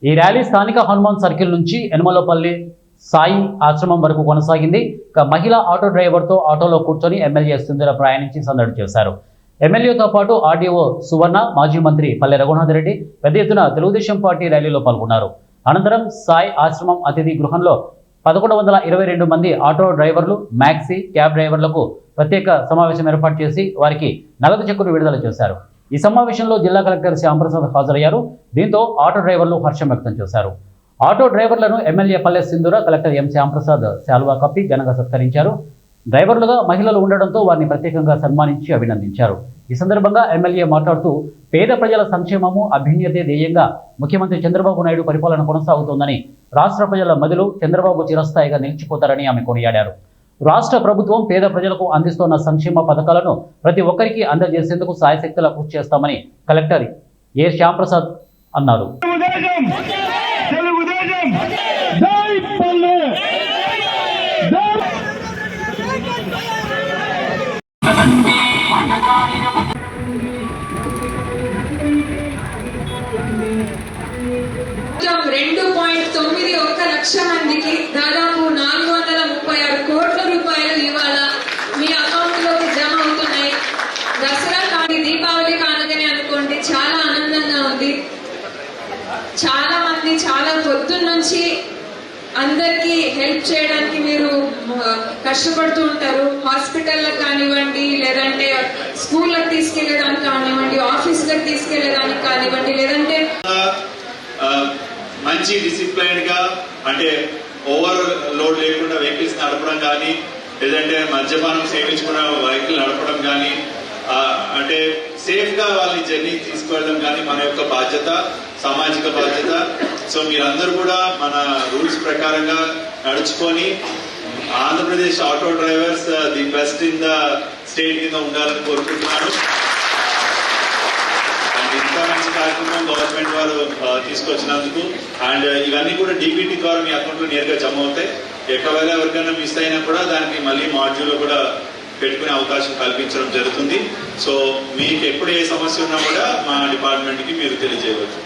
ఈ ర్యాలీ స్థానిక హనుమాన్ సర్కిల్ నుంచి యనమలపల్లి సాయి ఆశ్రమం వరకు కొనసాగింది. మహిళా ఆటో డ్రైవర్తో ఆటోలో కూర్చొని ఎమ్మెల్యే సుందర ప్రయాణించి సందడి చేశారు. ఎమ్మెల్యేతో పాటు ఆర్డీఓ సువర్ణ, మాజీ మంత్రి పల్లె రఘునాథ్ రెడ్డి పెద్ద ఎత్తున తెలుగుదేశం పార్టీ ర్యాలీలో పాల్గొన్నారు. అనంతరం సాయి ఆశ్రమం అతిథి గృహంలో 1122 మంది ఆటో డ్రైవర్లు, మ్యాక్సీ, క్యాబ్ డ్రైవర్లకు ప్రత్యేక సమావేశం ఏర్పాటు చేసి వారికి నగదు చెక్కులు విడుదల చేశారు. ఈ సమావేశంలో జిల్లా కలెక్టర్ శ్యాంప్రసాద్ హాజరయ్యారు. దీంతో ఆటో డ్రైవర్లు హర్షం వ్యక్తం చేశారు. ఆటో డ్రైవర్లను ఎమ్మెల్యే పల్లె సింధూర, కలెక్టర్ ఎం శ్యాంప్రసాద్ శాల్వా కప్పి ఘనంగా సత్కరించారు. డ్రైవర్లుగా మహిళలు ఉండడంతో వారిని ప్రత్యేకంగా సన్మానించి అభినందించారు. ఈ సందర్భంగా ఎమ్మెల్యే మాట్లాడుతూ పేద ప్రజల సంక్షేమము, అభ్యున్నతే ధ్యేయంగా ముఖ్యమంత్రి చంద్రబాబు నాయుడు పరిపాలన కొనసాగుతోందని, రాష్ట్ర ప్రజల మదిలో చంద్రబాబు చిరస్థాయిగా నిలిచిపోతారని ఆమె కొనియాడారు. రాష్ట్ర ప్రభుత్వం పేద ప్రజలకు అందిస్తున్న సంక్షేమ పథకాలను ప్రతి ఒక్కరికి అందజేసేందుకు సాయశక్తులా కృషి చేస్తామని కలెక్టర్ ఏ శ్యాంప్రసాద్ అన్నారు. లక్ష మందికి దాదాపు 436 కోట్ల రూపాయలు ఇవాళ మీ అకౌంట్ లోకి జమ అవుతున్నాయి. దసరా కానీ దీపావళి కానుకని అనుకోండి, చాలా ఆనందంగా ఉంది. చాలా మంది చాలా పొద్దున్న నుంచి అందరికి హెల్ప్ చేయడానికి మీరు కష్టపడుతూ ఉంటారు. హాస్పిటల్లకు కానివ్వండి, లేదంటే స్కూళ్ళకి తీసుకెళ్లేదానికి కానివ్వండి, ఆఫీసులకు తీసుకెళ్లేదానికి కానివ్వండి, లేదంటే మంచి డిసిప్లైన్ గా, అంటే ఓవర్ లోడ్ లేకుండా వెహికల్స్ నడపడం కానీ, లేదంటే మద్యపానం సేవించుకున్న వెహికల్ నడపడం కానీ, అంటే సేఫ్ గా వాళ్ళని జర్నీ తీసుకువెళ్ళడం కానీ మన యొక్క బాధ్యత, సామాజిక బాధ్యత. సో మీరందరూ కూడా మన రూల్స్ ప్రకారంగా నడుచుకొని Andhra Pradesh auto drivers the best in the state కింద ఉండాలని కోరుకుంటున్నాను. ఇంత మంచి కార్యక్రమం గవర్నమెంట్ వారు తీసుకొచ్చినందుకు, అండ్ ఇవన్నీ కూడా డీబీటీ ద్వారా మీ అకౌంట్ లో నేరుగా జమ అవుతాయి. ఒకవేళ ఎవరికైనా మిస్ అయినా కూడా దానికి మళ్ళీ మాడ్యూల్ కూడా పెట్టుకునే అవకాశం కల్పించడం జరుగుతుంది. సో మీకు ఎప్పుడు ఏ సమస్య ఉన్నా కూడా మా డిపార్ట్మెంట్ కి మీరు తెలియజేయవచ్చు.